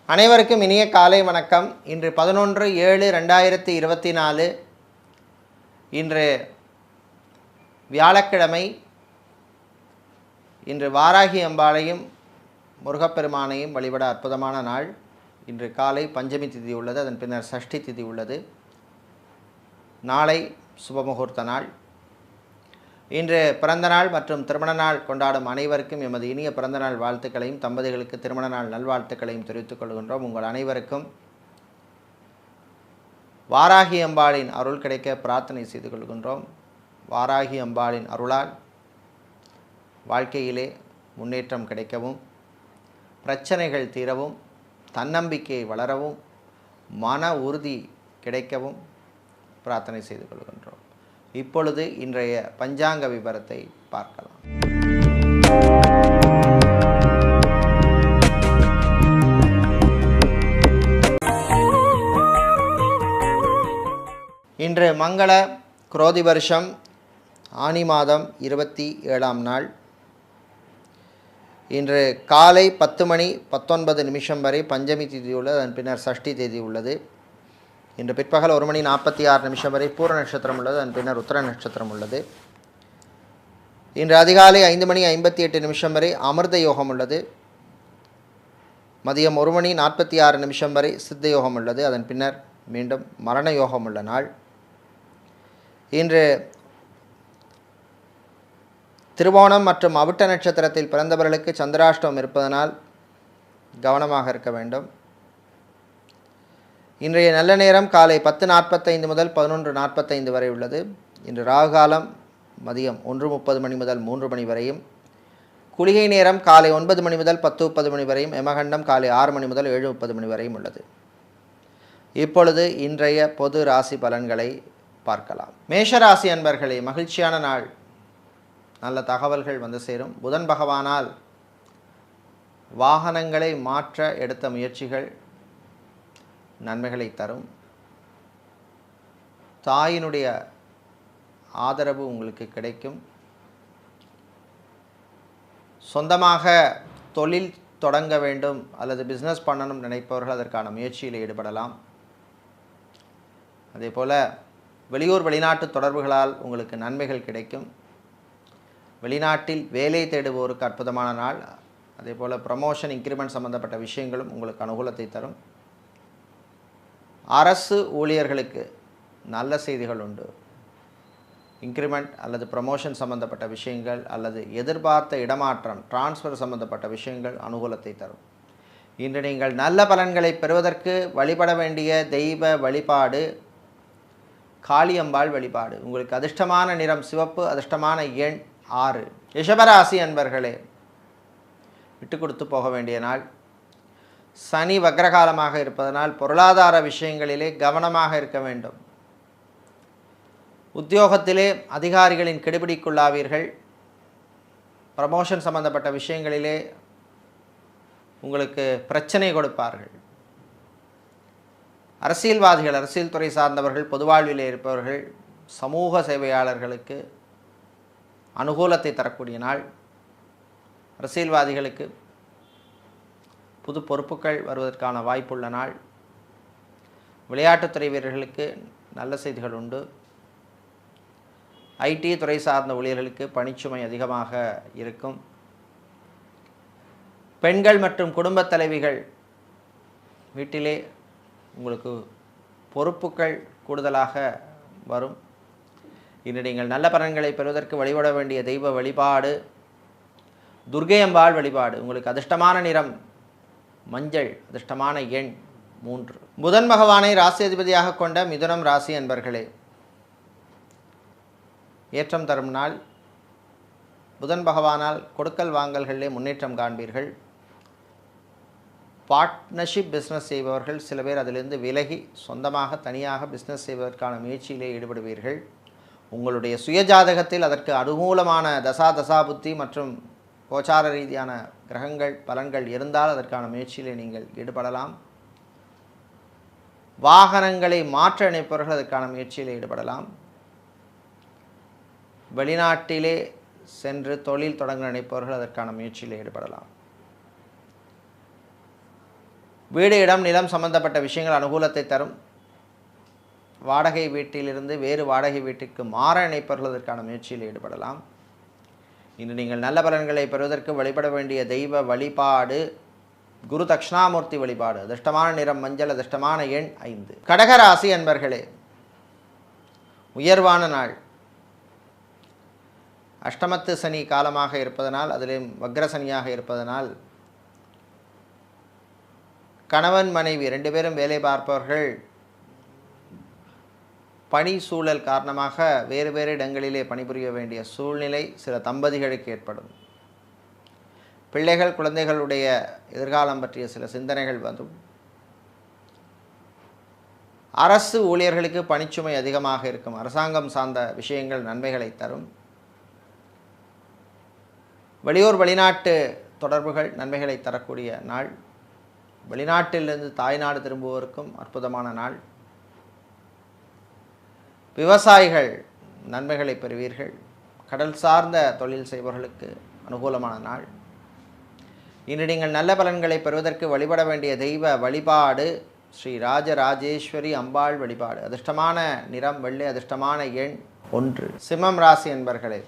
அனைவருக்கும் இனிய காலை வணக்கம். இன்று 11/7/2024 இன்று வியாழக்கிழமை. இன்று வாராகி அம்பாளையும் முருகப்பெருமானையும் வழிபட அற்புதமான நாள். இன்று காலை பஞ்சமி திதி உள்ளது, அதன் பின்னர் சஷ்டி திதி உள்ளது. நாளை சுபமுகூர்த்த நாள். இன்று பிறந்தநாள் மற்றும் திருமண நாள் கொண்டாடும் அனைவருக்கும் எமது இனிய பிறந்தநாள் வாழ்த்துக்களையும், தம்பதிகளுக்கு திருமண நாள் நல்வாழ்த்துக்களையும் தெரிவித்துக் கொள்கின்றோம். உங்கள் அனைவருக்கும் வாராகி அம்பாளின் அருள் கிடைக்க பிரார்த்தனை செய்து கொள்கின்றோம். வாராகி அம்பாளின் அருளால் வாழ்க்கையிலே முன்னேற்றம் கிடைக்கவும், பிரச்சனைகள் தீரவும், தன்னம்பிக்கை வளரவும், மன உறுதி கிடைக்கவும் பிரார்த்தனை செய்து கொள்கின்றோம். இப்பொழுது இன்றைய பஞ்சாங்க விவரத்தை பார்க்கலாம். இன்று மங்கள குரோதி வருஷம் ஆனி மாதம் 27ஆம் நாள். இன்று காலை 10:19 வரை பஞ்சமி திதி உள்ளது, அதன் பின்னர் சஷ்டி தேதி உள்ளது. இன்று பிற்பகல் 1:46 வரை பூர நட்சத்திரம் உள்ளது, அதன் பின்னர் உத்தர நட்சத்திரம் உள்ளது. இன்று அதிகாலை 5:58 வரை அமிர்த யோகம் உள்ளது. மதியம் 1:46 வரை சித்த யோகம் உள்ளது, அதன் பின்னர் மீண்டும் மரண யோகம் உள்ள நாள். இன்று திருவோணம் மற்றும் அவிட்ட நட்சத்திரத்தில் பிறந்தவர்களுக்கு சந்திராஷ்டமம் இருப்பதனால் கவனமாக இருக்க வேண்டும். இன்றைய நல்ல நேரம் காலை 10:45 முதல் 11:45 வரை உள்ளது. இன்று ராகுகாலம் மதியம் 1:30 முதல் 3 வரையும், குளிகை நேரம் காலை 9 முதல் 10:30 வரையும், யமகண்டம் காலை 6 முதல் 7:30 வரையும் உள்ளது. இப்பொழுது இன்றைய பொது ராசி பலன்களை பார்க்கலாம். மேஷராசி அன்பர்களே, மகிழ்ச்சியான நாள். நல்ல தகவல்கள் வந்து சேரும். புதன் பகவானால் வாகனங்களை மாற்ற எடுத்த முயற்சிகள் நன்மைகளை தரும். தாயினுடைய ஆதரவு உங்களுக்கு கிடைக்கும். சொந்தமாக தொழில் தொடங்க வேண்டும் அல்லது பிஸ்னஸ் பண்ணணும் நினைப்பவர்கள் அதற்கான முயற்சியில் ஈடுபடலாம். அதே போல் வெளியூர் வெளிநாட்டு தொடர்புகளால் உங்களுக்கு நன்மைகள் கிடைக்கும். வெளிநாட்டில் வேலை தேடுவோருக்கு அற்புதமான நாள். அதே போல் ப்ரமோஷன், இன்க்ரிமெண்ட் சம்பந்தப்பட்ட விஷயங்களும் உங்களுக்கு அனுகூலத்தை தரும். அரசு ஊழியர்களுக்கு நல்ல செய்திகள் உண்டு. இன்க்ரிமெண்ட் அல்லது ப்ரமோஷன் சம்பந்தப்பட்ட விஷயங்கள் அல்லது எதிர்பார்த்த இடமாற்றம், டிரான்ஸ்ஃபர் சம்பந்தப்பட்ட விஷயங்கள் அனுகூலத்தை தரும். இன்று நீங்கள் நல்ல பலன்களை பெறுவதற்கு வழிபட வேண்டிய தெய்வ வழிபாடு காளியம்பாள் வழிபாடு. உங்களுக்கு அதிர்ஷ்டமான நிறம் சிவப்பு, அதிர்ஷ்டமான எண் 6. ரிஷபராசி அன்பர்களே, விட்டு கொடுத்து போக வேண்டிய நாள். சனி வக்ரகாலமாக இருப்பதனால் பொருளாதார விஷயங்களிலே கவனமாக இருக்க வேண்டும். உத்தியோகத்திலே அதிகாரிகளின் கெடுபிடிக்குள்ளாவீர்கள். ப்ரமோஷன் சம்பந்தப்பட்ட விஷயங்களிலே உங்களுக்கு பிரச்சனை கொடுப்பார்கள். அரசியல்வாதிகள், அரசியல் துறை சார்ந்தவர்கள், பொது வாழ்விலே இருப்பவர்கள், சமூக சேவையாளர்களுக்கு அனுகூலத்தை தரக்கூடிய நாள். அரசியல்வாதிகளுக்கு புது பொறுப்புகள் வருவதற்கான வாய்ப்புள்ள நாள். விளையாட்டுத்துறை வீரர்களுக்கு நல்ல செய்திகள் உண்டு. ஐடி துறை சார்ந்த ஊழியர்களுக்கு பணிச்சுமை அதிகமாக இருக்கும். பெண்கள் மற்றும் குடும்பத் தலைவிகள் வீட்டிலே உங்களுக்கு பொறுப்புகள் கூடுதலாக வரும். இன்று நீங்கள் நல்ல பலன்களை பெறுவதற்கு வழிபட வேண்டிய தெய்வ வழிபாடு துர்க்கை அம்பாள் வழிபாடு. உங்களுக்கு அதிர்ஷ்டமான நிறம் மஞ்சள், அதிர்ஷ்டமான எண் 3. புதன் பகவானை ராசி அதிபதியாக கொண்ட மிதுனம் ராசி அன்பர்களே, ஏற்றம் தரும் நாள். புதன் பகவானால் கொடுக்கல் வாங்கல்களிலே முன்னேற்றம் காண்பீர்கள். பார்ட்னர்ஷிப் பிஸ்னஸ் செய்பவர்கள் சில பேர் அதிலிருந்து விலகி சொந்தமாக தனியாக பிஸ்னஸ் செய்வதற்கான முயற்சியிலே ஈடுபடுவீர்கள். உங்களுடைய சுயஜாதகத்தில் அதற்கு அனுகூலமான தசாபுத்தி மற்றும் கோச்சார ரீதியான கிரகங்கள் பலன்கள் இருந்தால் அதற்கான முயற்சியிலே நீங்கள் ஈடுபடலாம். வாகனங்களை மாற்ற நினைப்பவர்கள் அதற்கான முயற்சியில் ஈடுபடலாம். வெளிநாட்டிலே சென்று தொழில் தொடங்க நினைப்பவர்கள் அதற்கான முயற்சியில் ஈடுபடலாம். வீடு இடம் நிலம் சம்பந்தப்பட்ட விஷயங்கள் அனுகூலத்தை தரும். வாடகை வீட்டிலிருந்து வேறு வாடகை வீட்டிற்கு மாற நினைப்பவர்களுக்கான முயற்சியில் ஈடுபடலாம். இன்று நீங்கள் நல்ல பலன்களை பெறுவதற்கு வழிபட வேண்டிய தெய்வ வழிபாடு குரு தட்சிணாமூர்த்தி வழிபாடு. அதிர்ஷ்டமான நிறம் மஞ்சள். அதிர்ஷ்டமான எண் 5. கடகராசி அன்பர்களே, உயர்வான நாள். அஷ்டமத்து சனி காலமாக இருப்பதனால், அதிலும் வக்ர சனியாக இருப்பதனால், கணவன் மனைவி 2 பேரும் வேலை பார்ப்பவர்கள் பணி சூழல் காரணமாக வேறு வேறு இடங்களிலே பணிபுரிய வேண்டிய சூழ்நிலை சில தம்பதிகளுக்கு ஏற்படும். பிள்ளைகள் குழந்தைகளுடைய எதிர்காலம் பற்றிய சில சிந்தனைகள் வரும். அரசு ஊழியர்களுக்கு பணிச்சுமை அதிகமாக இருக்கும். அரசாங்கம் சார்ந்த விஷயங்கள் நன்மைகளை தரும். வெளியூர் வெளிநாட்டு தொடர்புகள் நன்மைகளை தரக்கூடிய நாள். வெளிநாட்டிலிருந்து தாய்நாடு திரும்புவோருக்கும் அற்புதமான நாள். விவசாயிகள் நன்மைகளை பெறுவீர்கள். கடல் சார்ந்த தொழில் செய்பவர்களுக்கு அனுகூலமான நாள். இன்று நீங்கள் நல்ல பலன்களை பெறுவதற்கு வழிபட வேண்டிய தெய்வ வழிபாடு ஸ்ரீ ராஜராஜேஸ்வரி அம்பாள் வழிபாடு. அதிர்ஷ்டமான நிறம் வெள்ளை. அதிர்ஷ்டமான எண் 1. சிம்மம் ராசி என்பர்களே,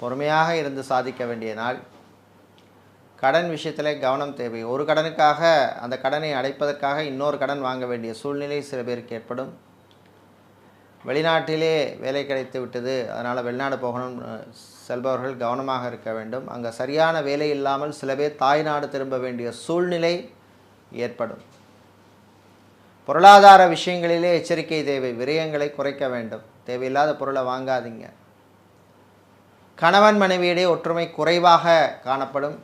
பொறுமையாக இருந்து சாதிக்க வேண்டிய நாள். கடன் விஷயத்திலே கவனம் தேவை. ஒரு கடனுக்காக அந்த கடனை அடைப்பதற்காக இன்னொரு கடன் வாங்க வேண்டிய சூழ்நிலை சில பேருக்கு ஏற்படும். வெளிநாட்டிலே வேலை கிடைத்து விட்டது, அதனால் வெளிநாடு போகணும் செல்பவர்கள் கவனமாக இருக்க வேண்டும். அங்கே சரியான வேலை இல்லாமல் சில பேர் தாய்நாடு திரும்ப வேண்டிய சூழ்நிலை ஏற்படும். பொருளாதார விஷயங்களிலே எச்சரிக்கை தேவை. விரயங்களை குறைக்க வேண்டும். தேவையில்லாத பொருளை வாங்காதீங்க. கணவன் மனைவியிடையே ஒற்றுமை குறைவாக காணப்படும்.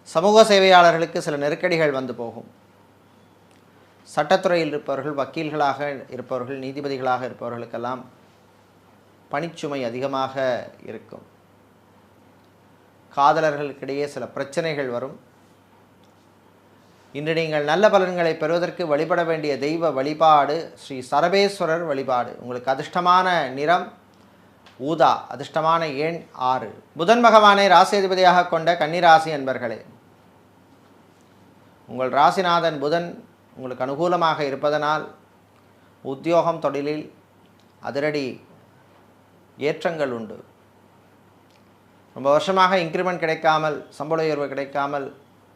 சமூக சேவையாளர்களுக்கு சில நெருக்கடிகள் வந்து போகும். சட்டத்துறையில் இருப்பவர்கள், வக்கீல்களாக இருப்பவர்கள், நீதிபதிகளாக இருப்பவர்களுக்கெல்லாம் பணிச்சுமை அதிகமாக இருக்கும். காதலர்களுக்கிடையே சில பிரச்சனைகள் வரும். இன்று நீங்கள் நல்ல பலன்களை பெறுவதற்கு வழிபட வேண்டிய தெய்வ வழிபாடு ஸ்ரீ சரபேஸ்வரர் வழிபாடு. உங்களுக்கு அதிர்ஷ்டமான நிறம் ஊதா. அதிர்ஷ்டமான எண் 6. புதன் பகவானை ராசியதிபதியாக கொண்ட கன்னிராசி என்பர்களே, உங்கள் ராசிநாதன் புதன் உங்களுக்கு அனுகூலமாக இருப்பதனால் உத்தியோகம் தொழிலில் அதிரடி ஏற்றங்கள் உண்டு. ரொம்ப வருஷமாக இன்க்ரிமெண்ட் கிடைக்காமல், சம்பள உயர்வு கிடைக்காமல்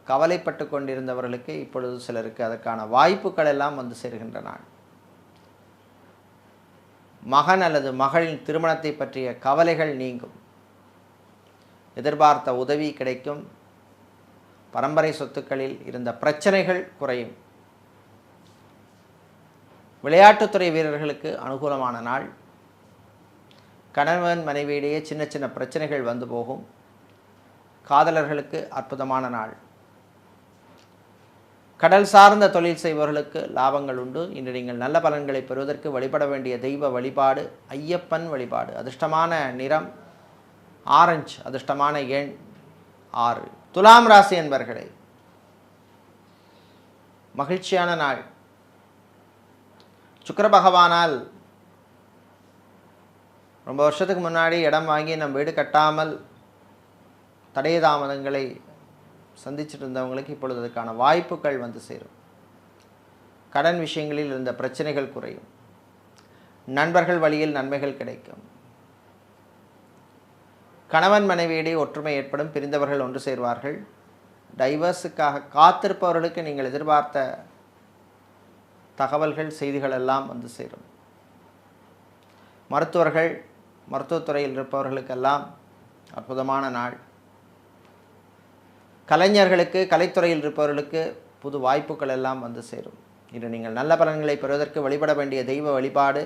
கவலைப்பட்டு கொண்டிருந்தவர்களுக்கு இப்பொழுது சிலருக்கு அதற்கான வாய்ப்புகள் எல்லாம் வந்து சேர்கின்றன. மகன் அல்லது மகளின் திருமணத்தை பற்றிய கவலைகள் நீங்கும். எதிர்பார்த்த உதவி கிடைக்கும். பரம்பரை சொத்துக்களில் இருந்த பிரச்சனைகள் குறையும். விளையாட்டுத்துறை வீரர்களுக்கு அனுகூலமான நாள். கணவன் மனைவியிடையே சின்ன சின்ன பிரச்சனைகள் வந்து போகும். காதலர்களுக்கு அற்புதமான நாள். கடல் சார்ந்த தொழில் செய்பவர்களுக்கு லாபங்கள் உண்டு. இன்று நீங்கள் நல்ல பலன்களை பெறுவதற்கு வழிபட வேண்டிய தெய்வ வழிபாடு ஐயப்பன் வழிபாடு. அதிர்ஷ்டமான நிறம் ஆரஞ்சு. அதிர்ஷ்டமான எண் 6. துலாம் ராசி என்பர்களே, மகிழ்ச்சியான நாள். சுக்கிர பகவானால் ரொம்ப வருஷத்துக்கு முன்னாடி இடம் வாங்கி நம்ம வீடு கட்டாமல் தடைய தாமதங்களை சந்திச்சுட்டு இருந்தவங்களுக்கு இப்பொழுது அதுக்கான வாய்ப்புகள் வந்து சேரும். கடன் விஷயங்களில் இருந்த பிரச்சனைகள் குறையும். நண்பர்கள் வழியில் நன்மைகள் கிடைக்கும். கணவன் மனைவியிடையே ஒற்றுமை ஏற்படும். பிரிந்தவர்கள் ஒன்று சேர்வார்கள். டைவர்ஸுக்காக காத்திருப்பவர்களுக்கு நீங்கள் எதிர்பார்த்த தகவல்கள், செய்திகள் எல்லாம் வந்து சேரும். மருத்துவர்கள், மருத்துவத்துறையில் இருப்பவர்களுக்கெல்லாம் அற்புதமான நாள். கலைஞர்களுக்கு, கலைத்துறையில் இருப்பவர்களுக்கு புது வாய்ப்புகள் எல்லாம் வந்து சேரும். இன்று நீங்கள் நல்ல பலன்களை பெறுவதற்கு வழிபட வேண்டிய தெய்வ வழிபாடு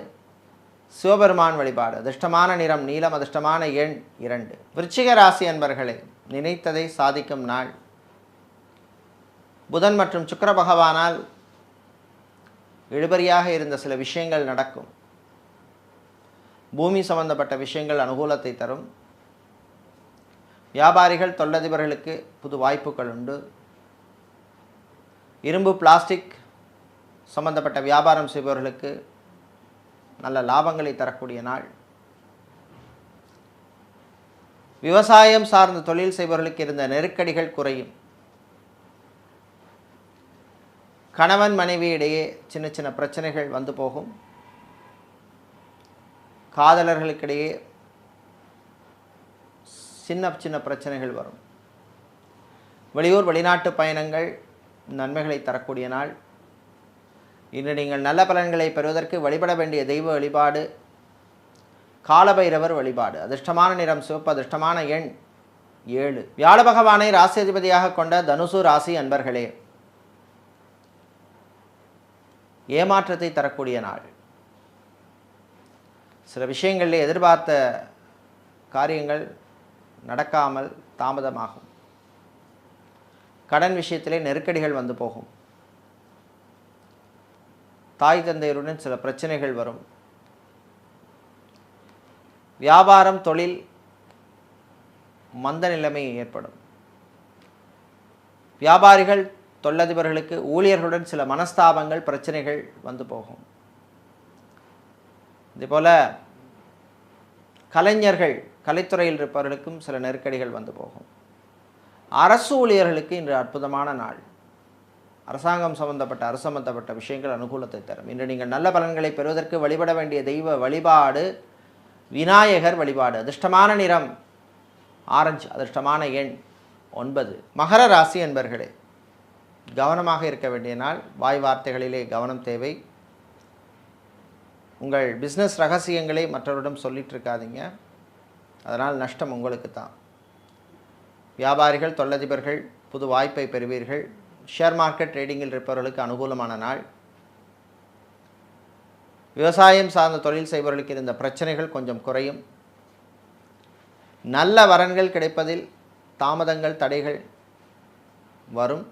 சிவபெருமான் வழிபாடு. அதிர்ஷ்டமான நிறம் நீலம். அதிர்ஷ்டமான எண் 2. விருச்சிக ராசி அன்பர்களே, நினைத்ததை சாதிக்கும் நாள். புதன் மற்றும் சுக்கிர பகவானால் இழுபறியாக இருந்த சில விஷயங்கள் நடக்கும். பூமி சம்பந்தப்பட்ட விஷயங்கள் அனுகூலத்தை தரும். வியாபாரிகள், தொழிலதிபர்களுக்கு புது வாய்ப்புகள் உண்டு. இரும்பு, பிளாஸ்டிக் சம்பந்தப்பட்ட வியாபாரம் செய்பவர்களுக்கு நல்ல லாபங்களை தரக்கூடிய நாள். விவசாயம் சார்ந்த தொழில் செய்பவர்களுக்கு இருந்த நெருக்கடிகள் குறையும். கணவன் மனைவி இடையே சின்ன சின்ன பிரச்சனைகள் வந்து போகும். காதலர்களுக்கிடையே சின்ன சின்ன பிரச்சனைகள் வரும். வெளியூர் வெளிநாட்டு பயணங்கள் நன்மைகளை தரக்கூடிய நாள். இன்று நீங்கள் நல்ல பலன்களை பெறுவதற்கு வழிபட வேண்டிய தெய்வ வழிபாடு காலபைரவர் வழிபாடு. அதிர்ஷ்டமான நிறம் சிவப்பு. அதிர்ஷ்டமான எண் 7. வியாழ பகவானை ராசி அதிபதியாக கொண்ட தனுசு ராசி அன்பர்களே, ஏமாற்றத்தை தரக்கூடிய நாள். சில விஷயங்களில் எதிர்பார்த்த காரியங்கள் நடக்காமல் தாமதமாகும். கடன் விஷயத்திலே நெருக்கடிகள் வந்து போகும். தாய் தந்தையருடன் சில பிரச்சனைகள் வரும். வியாபாரம் தொழில் மந்த நிலைமை ஏற்படும். வியாபாரிகள் தொழிலதிபர்களுக்கு ஊழியர்களுடன் சில மனஸ்தாபங்கள் பிரச்சனைகள் வந்து போகும். இதேபோல் கலைஞர்கள் கலைத்துறையில் இருப்பவர்களுக்கும் சில நெருக்கடிகள் வந்து போகும். அரசு ஊழியர்களுக்கு இன்று அற்புதமான நாள். அரசாங்கம் சம்பந்தப்பட்ட விஷயங்கள் அனுகூலத்தை தரும். இன்று நீங்கள் நல்ல பலன்களை பெறுவதற்கு வழிபட வேண்டிய தெய்வ வழிபாடு விநாயகர் வழிபாடு. அதிர்ஷ்டமான நிறம் ஆரஞ்சு. அதிர்ஷ்டமான எண் 9. மகர ராசி என்பர்களே, கவனமாக இருக்க வேண்டிய நாள். வாய் வார்த்தைகளிலே கவனம் தேவை. உங்கள் பிஸ்னஸ் ரகசியங்களை மற்றவரிடம் சொல்லிட்டு இருக்காதீங்க, அதனால் நஷ்டம் உங்களுக்கு தான். வியாபாரிகள் தொழிலதிபர்கள் புது வாய்ப்பை பெறுவீர்கள். ஷேர் மார்க்கெட் ட்ரேடிங்கில் இருப்பவர்களுக்கு அனுகூலமான நாள். விவசாயம் சார்ந்த தொழில் செய்பவர்களுக்கு இருந்த பிரச்சனைகள் கொஞ்சம் குறையும். நல்ல வரன்கள் கிடைப்பதில் தாமதங்கள் தடைகள் வரும்.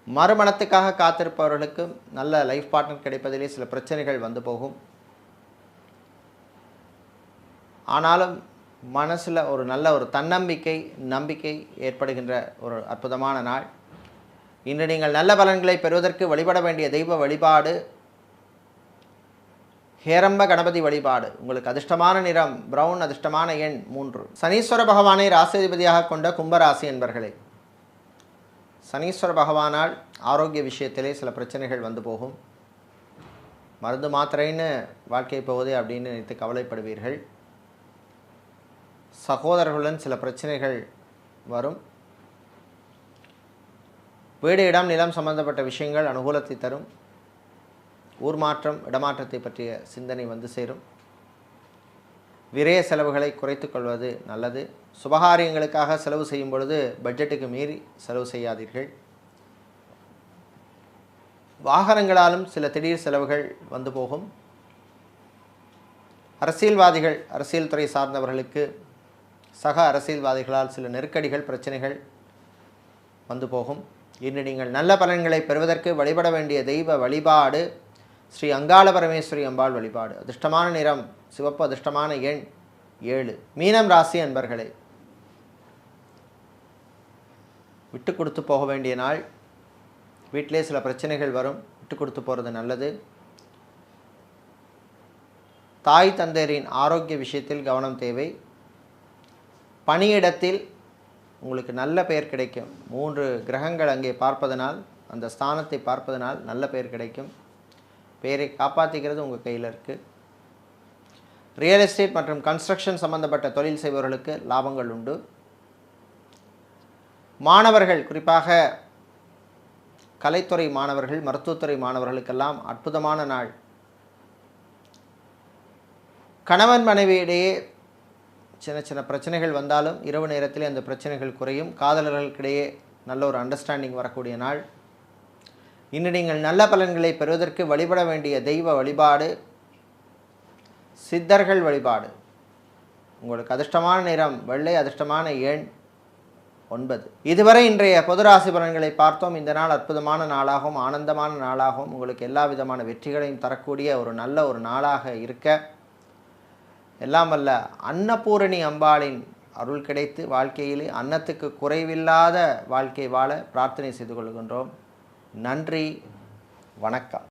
மறுமணத்துக்காக காத்திருப்பவர்களுக்கு நல்ல லைஃப் பார்ட்னர் கிடைப்பதிலே சில பிரச்சனைகள் வந்து போகும். ஆனாலும் மனசில் ஒரு நல்ல ஒரு தன்னம்பிக்கை நம்பிக்கை ஏற்படுகின்ற ஒரு அற்புதமான நாள். இன்று நீங்கள் நல்ல பலன்களை பெறுவதற்கு வழிபட வேண்டிய தெய்வ வழிபாடு ஹேரம்ப கணபதி வழிபாடு. உங்களுக்கு அதிர்ஷ்டமான நிறம் பிரவுன். அதிர்ஷ்டமான எண் 3. சனீஸ்வர பகவானை ராசிதிபதியாக கொண்ட கும்பராசி என்பர்களே, சனீஸ்வர பகவானால் ஆரோக்கிய விஷயத்திலே சில பிரச்சனைகள் வந்து போகும். மருந்து மாத்திரைன்னு வாழ்க்கை போகுது அப்படின்னு நினைத்து கவலைப்படுவீர்கள். சகோதரர்களுடன் சில பிரச்சனைகள் வரும். வீடு இடம் நிலம் சம்பந்தப்பட்ட விஷயங்கள் அனுகூலத்தை தரும். ஊர் மாற்றம் இடமாற்றத்தை பற்றிய சிந்தனை வந்து சேரும். விரய செலவுகளை குறைத்து கொள்வது நல்லது. சுபகாரியங்களுக்காக செலவு செய்யும் பொழுது பட்ஜெட்டுக்கு மீறி செலவு செய்யாதீர்கள். வாகனங்களாலும் சில திடீர் செலவுகள் வந்து போகும். அரசியல்வாதிகள் அரசியல் துறை சார்ந்தவர்களுக்கு சக அரசியல்வாதிகளால் சில நெருக்கடிகள் பிரச்சனைகள் வந்து போகும். இன்று நீங்கள் நல்ல பலன்களை பெறுவதற்கு வழிபட வேண்டிய தெய்வ வழிபாடு ஸ்ரீ அங்காள பரமேஸ்வரி அம்பாள் வழிபாடு. அதிர்ஷ்டமான நிறம் சிவப்பு. அதிர்ஷ்டமான எண் 7. மீனம் ராசி அன்பர்களே, விட்டு கொடுத்து போக வேண்டிய நாள். வீட்டிலே சில பிரச்சனைகள் வரும். விட்டு கொடுத்து போகிறது நல்லது. தாய் தந்தையரின் ஆரோக்கிய விஷயத்தில் கவனம் தேவை. பணியிடத்தில் உங்களுக்கு நல்ல பெயர் கிடைக்கும். 3 கிரகங்கள் அங்கே பார்ப்பதனால், அந்த ஸ்தானத்தை பார்ப்பதனால் நல்ல பெயர் கிடைக்கும். பெயரை காப்பாற்றிக்கிறது உங்கள் கையில் இருக்குது. ரியல் எஸ்டேட் மற்றும் கன்ஸ்ட்ரக்ஷன் சம்பந்தப்பட்ட தொழில் செய்பவர்களுக்கு லாபங்கள் உண்டு. மாணவர்கள், குறிப்பாக கலைத்துறை மாணவர்கள் மருத்துவத்துறை மாணவர்களுக்கெல்லாம் அற்புதமான நாள். கணவன் மனைவியிடையே சின்ன சின்ன பிரச்சனைகள் வந்தாலும் இரவு நேரத்தில் அந்த பிரச்சனைகள் குறையும். காதலர்களுக்கிடையே நல்ல ஒரு அண்டர்ஸ்டாண்டிங் வரக்கூடிய நாள். இன்று நீங்கள் நல்ல பலன்களை பெறுவதற்கு வழிபட வேண்டிய தெய்வ வழிபாடு சித்தர்கள் வழிபாடு. உங்களுக்கு அதிர்ஷ்டமான நிறம் வெள்ளை. அதிர்ஷ்டமான எண் 9. இதுவரை இன்றைய பொது ராசி பலன்களை பார்த்தோம். இந்த நாள் அற்புதமான நாளாகவும் ஆனந்தமான நாளாகவும் உங்களுக்கு எல்லா விதமான வெற்றிகளையும் தரக்கூடிய ஒரு நல்ல ஒரு நாளாக இருக்க எல்லாம் வல்ல அன்னபூரணி அம்பாளின் அருள் கிடைத்து வாழ்க்கையிலே அன்னத்துக்கு குறைவில்லாத வாழ்க்கை வாழ பிரார்த்தனை செய்து கொள்கின்றோம். நன்றி, வணக்கம்.